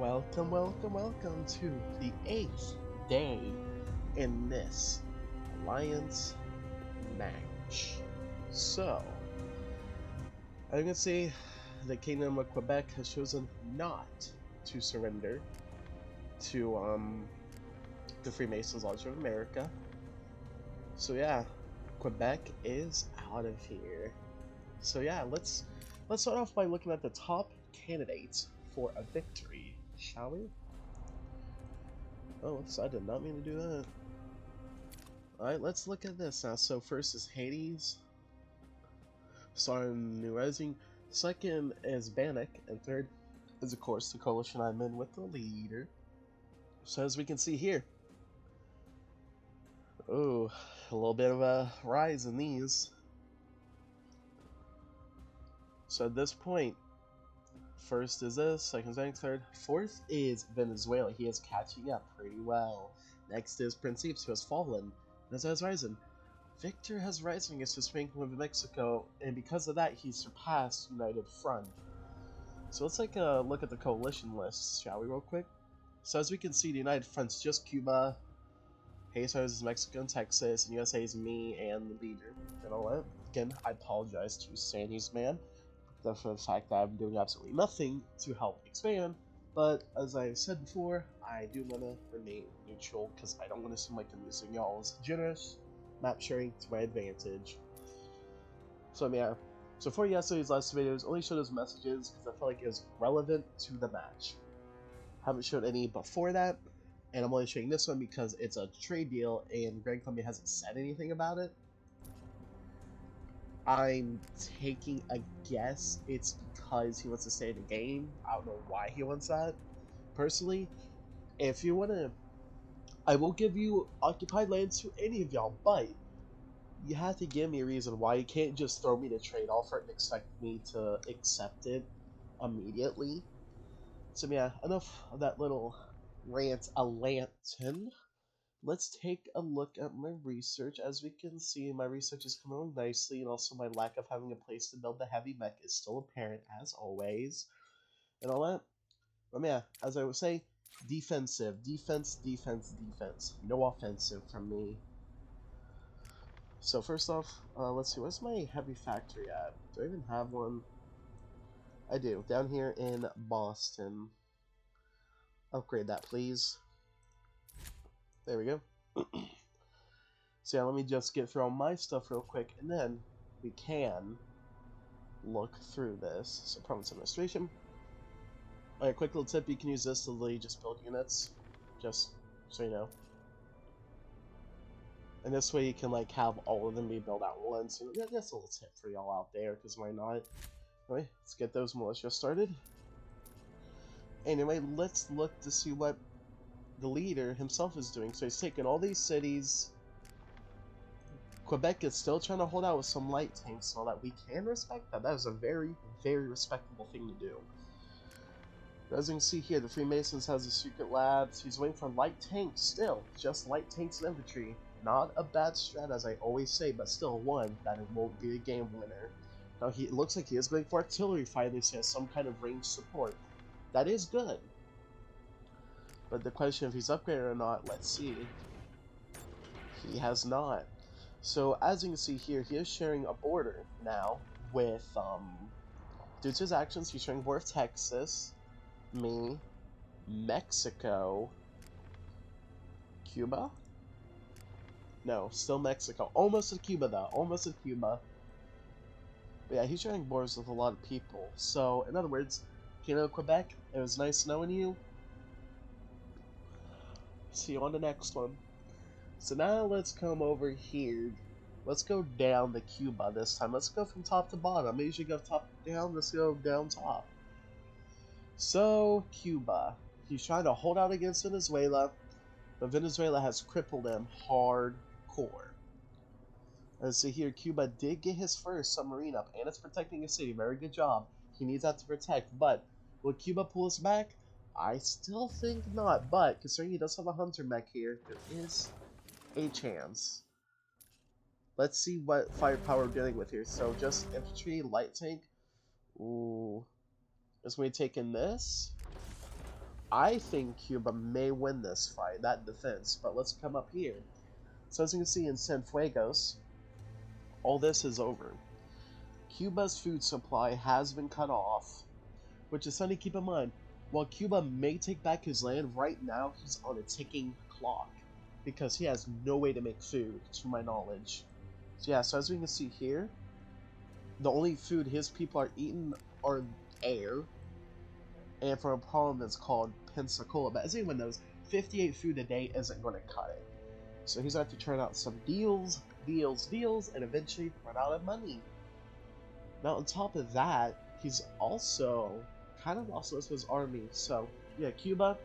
Welcome to the 8th day in this Alliance match. So, as you can see, the Kingdom of Quebec has chosen not to surrender to the Freemasons Lodge of America. So yeah, Quebec is out of here. So yeah, let's start off by looking at the top candidates for a victory, shall we? Oh, oops, I did not mean to do that. Alright, let's look at this now. So first is Hades, starring New Rising. Second is Bannock, and third is of course the coalition I'm in with the leader. So as we can see here, oh, a little bit of a rise in these. So at this point, first is this, second is third. Fourth is Venezuela. He is catching up pretty well. Next is Principes, who has fallen. Venezuela has risen. Victor has risen against the Spain of Mexico, and because of that, he surpassed United Front. So let's take a look at the coalition list, shall we, real quick? So as we can see, the United Front's just Cuba, Haiti's is Mexico and Texas, and USA is me and the leader. And all that. Again, I apologize to Sandy's man for the fact that I'm doing absolutely nothing to help expand, but as I said before, I do want to remain neutral because I don't want to seem like I'm using y'all's generous map sharing to my advantage. So yeah, so for yesterday's last videos, only showed those messages because I felt like it was relevant to the match. Haven't showed any before that, and I'm only showing this one because it's a trade deal and Grand Columbia hasn't said anything about it. I'm taking a guess it's because he wants to stay in the game. I don't know why he wants that. Personally, if you want to, I will give you occupied lands to any of y'all, but you have to give me a reason why. You can't just throw me the trade offer and expect me to accept it immediately. So yeah, enough of that little rant a lantern. Let's take a look at my research. As we can see, my research is coming along nicely, and also my lack of having a place to build the heavy mech is still apparent, as always. And all that. But yeah, as I would say, defensive. Defense. No offensive from me. So first off, let's see, where's my heavy factory at? Do I even have one? I do. Down here in Boston. Upgrade that, please. There we go. So yeah, let me just get through all my stuff real quick, and then we can look through this. So province administration. Alright, quick little tip, you can use this to literally just build units. Just so you know. And this way you can like have all of them be built at once. And that's a little tip for y'all out there, because why not? Anyway, let's get those militia started. Anyway, let's look to see what the leader himself is doing. So he's taking all these cities. Quebec is still trying to hold out with some light tanks, so that we can respect that. That is a very, very respectable thing to do. As you can see here, the Freemasons has the secret labs. He's waiting for light tanks still. Just light tanks and infantry. Not a bad strat, as I always say, but still one that it won't be a game winner. Now, it looks like he is going for artillery finally, so he has some kind of range support. That is good. But the question if he's upgraded or not, let's see. He has not. So, as you can see here, he is sharing a border now with, due to his actions, he's sharing a border with Texas, me, Mexico, Cuba? No, still Mexico. Almost to Cuba, though. Almost to Cuba. But yeah, he's sharing borders with a lot of people. So, in other words, Kingdom of Quebec, it was nice knowing you. See you on the next one. So now let's come over here. Let's go down to Cuba this time. Let's go from top to bottom. I usually go top down. Let's go down top. So, Cuba. He's trying to hold out against Venezuela, but Venezuela has crippled him hardcore. As see here, Cuba did get his first submarine up, and it's protecting his city. Very good job. He needs that to protect, but will Cuba pull us back? I still think not, but considering he does have a hunter mech here, there is a chance. Let's see what firepower we're dealing with here. So just infantry, light tank. Ooh. Is we taking this? I think Cuba may win this fight, that defense, but let's come up here. So as you can see in Cienfuegos, all this is over. Cuba's food supply has been cut off, which is something to keep in mind. While Cuba may take back his land, right now he's on a ticking clock because he has no way to make food, to my knowledge. So yeah, so as we can see here, the only food his people are eating are air, and for a problem that's called Pensacola. But as anyone knows, 58 food a day isn't going to cut it. So he's going to have to turn out some deals, and eventually run out of money. Now on top of that, he's also kind of lost most of his army. So yeah, Cuba,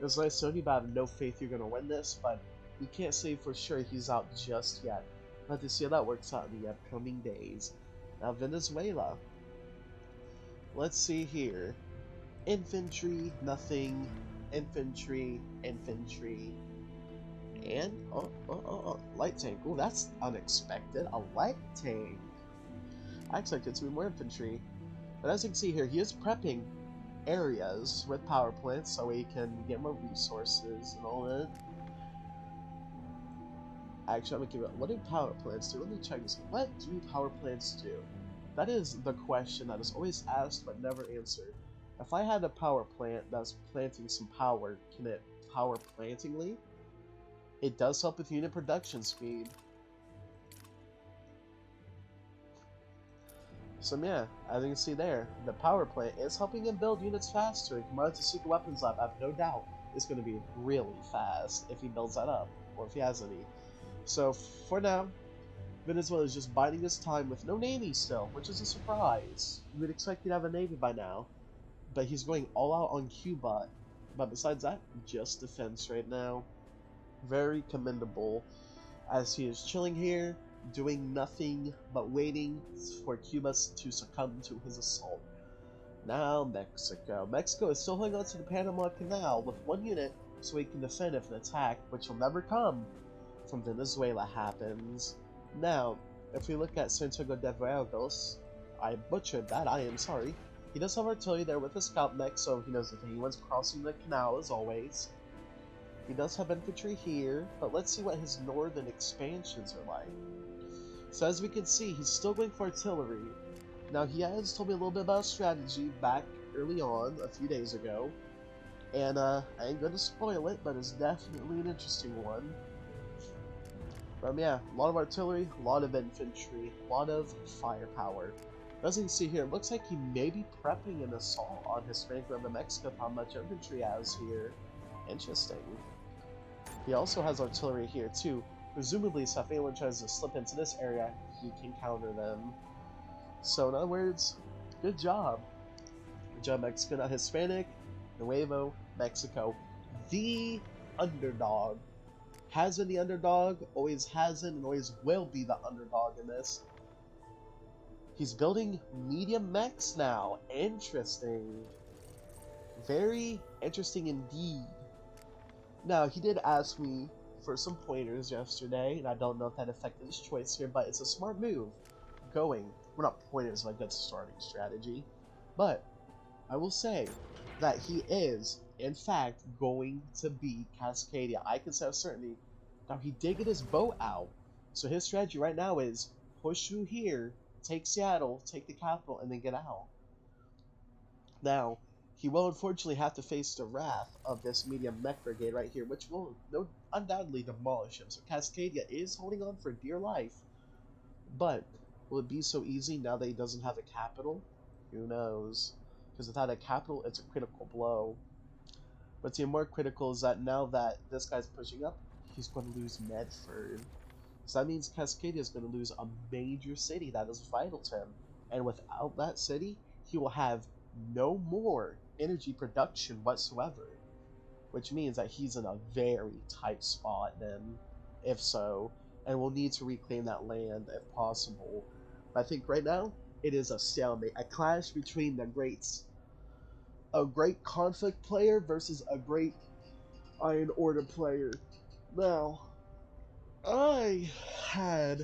it was nice to you, but I have no faith you're going to win this. But we can't say for sure he's out just yet. We'll have to see how that works out in the upcoming days. Now Venezuela. Let's see here. Infantry, nothing. Infantry, and light tank. Oh, that's unexpected. A light tank. I expected to be more infantry, but as you can see here, he is prepping areas with power plants so he can get more resources and all that. Actually, I'm gonna give it. What do power plants do? Let me check this. What do power plants do? That is the question that is always asked but never answered. If I had a power plant that's planting some power, can it power plantingly? It does help with unit production speed. So yeah, as you can see there, the power plant is helping him build units faster. And combined to Secret Weapons Lab, I have no doubt it's going to be really fast if he builds that up, or if he has any. So for now, Venezuela is just biding his time with no navy still, which is a surprise. You would expect he'd have a navy by now. But he's going all out on Cuba. But besides that, just defense right now. Very commendable, as he is chilling here, doing nothing but waiting for Cuba to succumb to his assault. Now Mexico. Mexico is still holding on to the Panama Canal with one unit so he can defend if an attack, which will never come, from Venezuela happens. Now, if we look at Santiago de Veragos, I butchered that, I am sorry. He does have artillery there with a scout mech, so he knows if anyone's crossing the canal as always. He does have infantry here, but let's see what his northern expansions are like. So as we can see, he's still going for artillery. Now he has told me a little bit about strategy back early on, a few days ago. And I ain't gonna spoil it, but it's definitely an interesting one. Yeah, a lot of artillery, a lot of infantry, a lot of firepower. As you can see here, it looks like he may be prepping an assault on Hispanic Rim of Mexico, how much infantry he has here. Interesting. He also has artillery here too, presumably so if anyone tries to slip into this area, he can counter them. So in other words, good job. Good job Mexico, not Hispanic, Nuevo Mexico. The underdog. Has been the underdog, always hasn't, and always will be the underdog in this. He's building medium mechs now. Interesting. Very interesting indeed. Now, he did ask me for some pointers yesterday, and I don't know if that affected his choice here, but it's a smart move. Well, not pointers, like that's a starting strategy. But I will say that he is, in fact, going to beat Cascadia. I can say with certainty. Now, he did get his boat out, so his strategy right now is push through here, take Seattle, take the capital, and then get out. Now, he will unfortunately have to face the wrath of this medium mech brigade right here, which will undoubtedly demolish him. So Cascadia is holding on for dear life, but will it be so easy now that he doesn't have a capital? Who knows? Because without a capital, it's a critical blow. What's even more critical is that now that this guy's pushing up, he's going to lose Medford. So that means Cascadia is going to lose a major city that is vital to him. And without that city, he will have no more energy production whatsoever. Which means that he's in a very tight spot then, if so. And will need to reclaim that land if possible. But I think right now, it is a stalemate. A clash between the greats. A great conflict player versus a great Iron Order player. Now, I had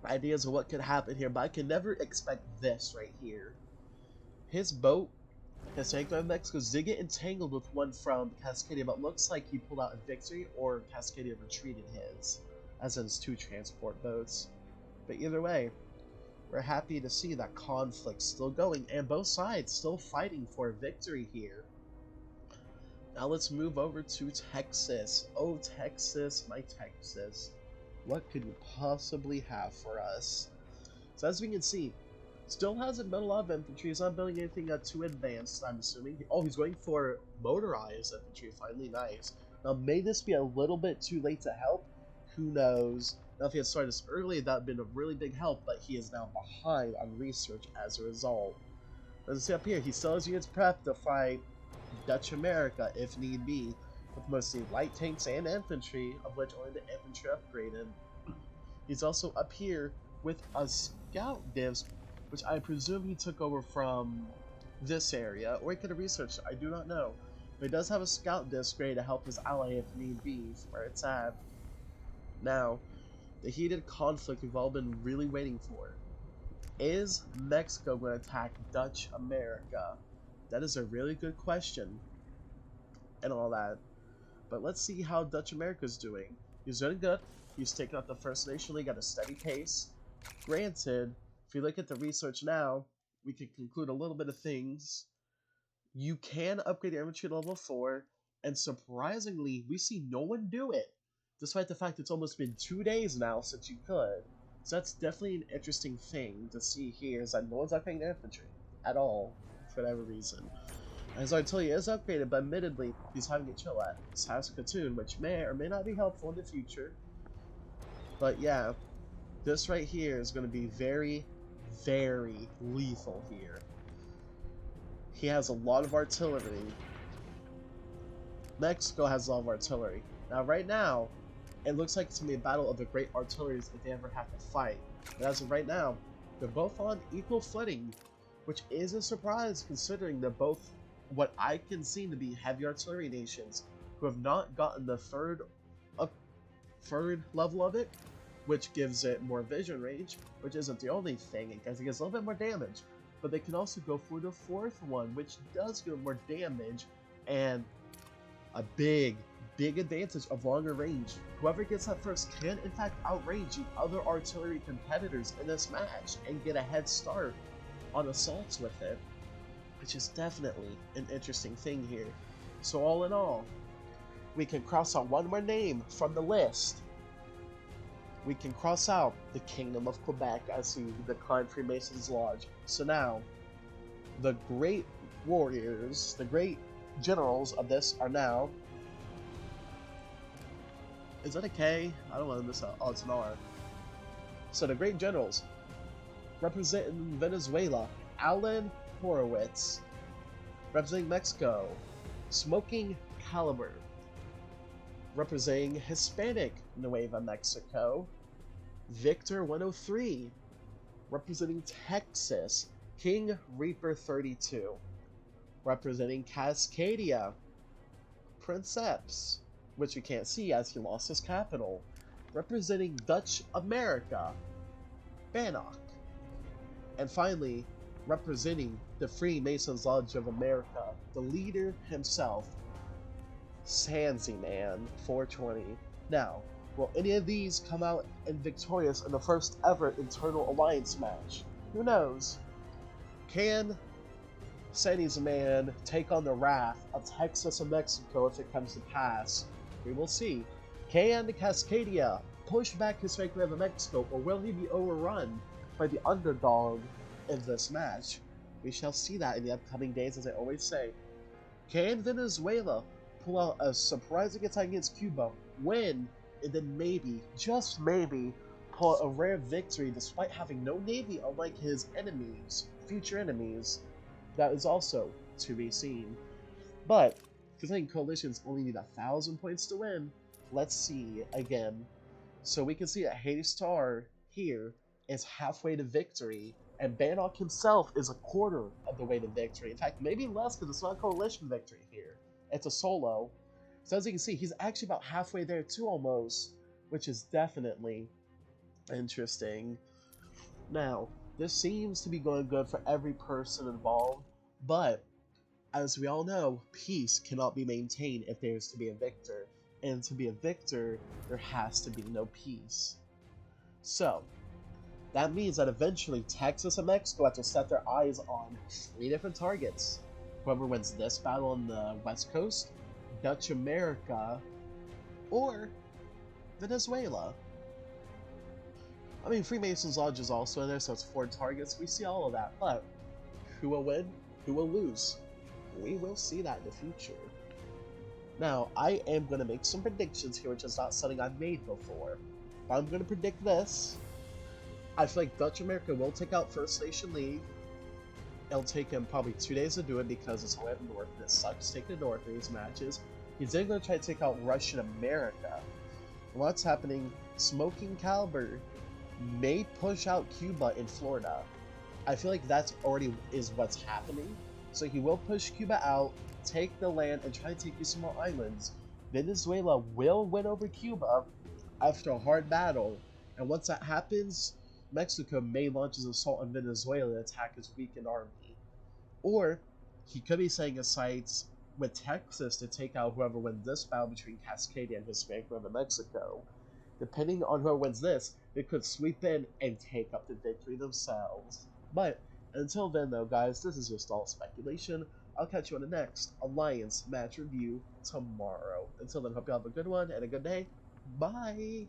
ideas of what could happen here, but I could never expect this right here. His boat His tank of Mexico's did get entangled with one from Cascadia, but looks like he pulled out a victory or Cascadia retreated his, as in his 2 transport boats. But either way, we're happy to see that conflict still going and both sides still fighting for a victory here. Now let's move over to Texas. Oh, Texas, my Texas. What could you possibly have for us? So as we can see, still hasn't built a lot of infantry. He's not building anything too advanced, I'm assuming. Oh, he's going for motorized infantry. Finally, nice. Now, may this be a little bit too late to help? Who knows? Now, if he had started this early, that would have been a really big help, but he is now behind on research as a result. As you see up here, he still has units prepped to fight Dutch America if need be, with mostly light tanks and infantry, of which only the infantry upgraded. He's also up here with a scout divs, which I presume he took over from this area, or he could have researched it, I do not know. But he does have a scout disc ready to help his ally if need be, where it's at. Now, the heated conflict we've all been really waiting for. Is Mexico going to attack Dutch America? That is a really good question, and all that. But let's see how Dutch America's doing. He's doing good. He's taking out the First Nation League at a steady pace. Granted, if you look at the research now, we can conclude a little bit of things. You can upgrade your infantry to level 4, and surprisingly, we see no one do it, despite the fact it's almost been 2 days now since you could. So that's definitely an interesting thing to see here, is that no one's upgrading their infantry at all, for whatever reason. His artillery is upgraded, but admittedly, he's having a chill at Saskatoon, which may or may not be helpful in the future. But yeah, this right here is going to be very, very lethal here. He has a lot of artillery. Mexico has a lot of artillery. Now, right now, it looks like it's going to be a battle of the great artilleries if they ever have to fight. But as of right now, they're both on equal footing, which is a surprise considering they're both what I can see to be heavy artillery nations who have not gotten the third level of it, which gives it more vision range, which isn't the only thing, because it gets a little bit more damage. But they can also go for the 4th one, which does give more damage and a big advantage of longer range. Whoever gets that first can in fact outrange the other artillery competitors in this match and get a head start on assaults with it, which is definitely an interesting thing here. So all in all, we can cross out one more name from the list. We can cross out the Kingdom of Quebec as we decline Freemason's Lodge. So now, the great warriors, the great generals of this are now... Is that a K? I don't want to miss out. Oh, it's an R. So the great generals, representing Venezuela, Alan Horowitz. Representing Mexico, Smoking Caliber. Representing Hispanic Nueva Mexico, Victor 103. Representing Texas, King Reaper 32. Representing Cascadia, Princeps, which you can't see as he lost his capital. Representing Dutch America, Bannock. And finally, representing the Freemasons Lodge of America, the leader himself, Sansi Man 420. Now, will any of these come out and victorious in the first ever internal alliance match? Who knows? Can Sansi's Man take on the wrath of Texas and Mexico if it comes to pass? We will see. Can Cascadia push back his fake wave of Mexico, or will he be overrun by the underdog in this match? We shall see that in the upcoming days, as I always say. Can Venezuela pull out a surprising attack against Cuba, win, and then maybe, just maybe, pull out a rare victory despite having no navy unlike his enemies, future enemies? That is also to be seen. But, considering coalitions only need 1,000 points to win, let's see again. So we can see that Hades Star here is halfway to victory, and Bannock himself is a quarter of the way to victory. In fact, maybe less because it's not a coalition victory here. It's a solo. So as you can see, he's actually about halfway there too almost, which is definitely interesting. Now, this seems to be going good for every person involved, but As we all know, peace cannot be maintained if there is to be a victor, and to be a victor, there has to be no peace. So, that means that eventually Texas and Mexico have to set their eyes on 3 different targets. Whoever wins this battle on the West Coast, Dutch America, or Venezuela. I mean, Freemasons Lodge is also in there, so it's 4 targets. We see all of that, but who will win? Who will lose? We will see that in the future. Now, I am going to make some predictions here, which is not something I've made before. But I'm going to predict this. I feel like Dutch America will take out First Nation League. It'll take him probably 2 days to do it because it's way up north and it sucks taking the north in these matches. He's then going to try to take out Russian America. What's happening? Smoking Caliber may push out Cuba in Florida. I feel like that's already is what's happening. So he will push Cuba out, take the land, and try to take you some more islands. Venezuela will win over Cuba after a hard battle. And once that happens, Mexico may launch his assault on Venezuela to attack his weakened army. Or he could be setting his sights with Texas to take out whoever wins this battle between Cascadia and Hispanic River, Mexico. Depending on whoever wins this, they could sweep in and take up the victory themselves. But until then, though, guys, this is just all speculation. I'll catch you on the next Alliance match review tomorrow. Until then, hope you have a good one and a good day. Bye!